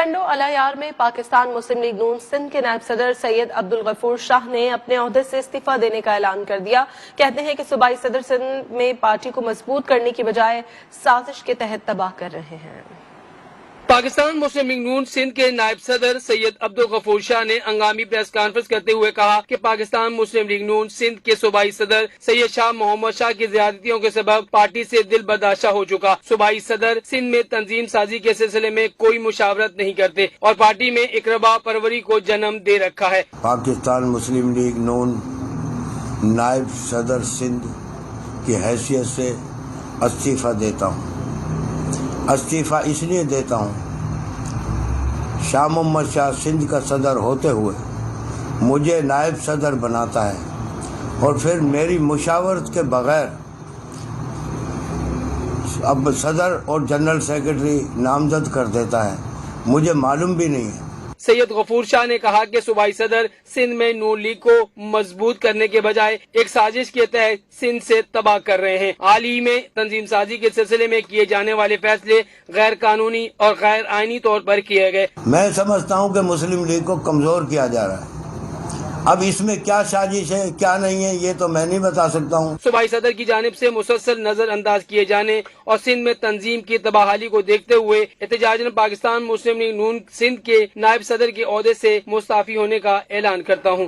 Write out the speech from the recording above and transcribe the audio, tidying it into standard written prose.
ٹنڈو الیار میں پاکستان مسلم لیگ نون سندھ کے نائب صدر سید عبدالغفور شاہ نے اپنے عہدے سے استعفی دینے کا اعلان کر دیا۔ کہتے ہیں کہ صوبائی صدر سندھ میں پارٹی کو مضبوط کرنے کی بجائے سازش کے تحت تباہ کر رہے ہیں۔ پاکستان مسلم لیگ نون سندھ کے نائب صدر سید عبدالغفور شاہ نے ہنگامی پریس کانفرنس کرتے ہوئے کہا کہ پاکستان مسلم لیگ نون سندھ کے صوبائی صدر سید شاہ محمد شاہ کی زیادتیوں کے سبب پارٹی سے دل برداشتہ ہو چکا۔ صوبائی صدر سندھ میں تنظیم سازی کے سلسلے میں کوئی مشاورت نہیں کرتے اور پارٹی میں اقربا پروری کو جنم دے رکھا ہے۔ پاکستان مسلم لیگ نون نائب صدر سندھ کی حیثیت سے استعفی دیتا ہوں۔ استعفی اس لیے دیتا ہوں، شاہ محمد شاہ سندھ کا صدر ہوتے ہوئے مجھے نائب صدر بناتا ہے اور پھر میری مشاورت کے بغیر اب صدر اور جنرل سیکرٹری نامزد کر دیتا ہے، مجھے معلوم بھی نہیں ہے۔ سید غفور شاہ نے کہا کہ صوبائی صدر سندھ میں نون لیگ کو مضبوط کرنے کے بجائے ایک سازش کے تحت سندھ سے تباہ کر رہے ہیں۔ حال ہی میں تنظیم سازی کے سلسلے میں کیے جانے والے فیصلے غیر قانونی اور غیر آئینی طور پر کیے گئے۔ میں سمجھتا ہوں کہ مسلم لیگ کو کمزور کیا جا رہا ہے۔ اب اس میں کیا سازش ہے کیا نہیں ہے یہ تو میں نہیں بتا سکتا ہوں۔ صوبائی صدر کی جانب سے مسلسل نظر انداز کیے جانے اور سندھ میں تنظیم کی تباہی کو دیکھتے ہوئے احتجاجاً پاکستان مسلم لیگ نون سندھ کے نائب صدر کے عہدے سے مستعفی ہونے کا اعلان کرتا ہوں۔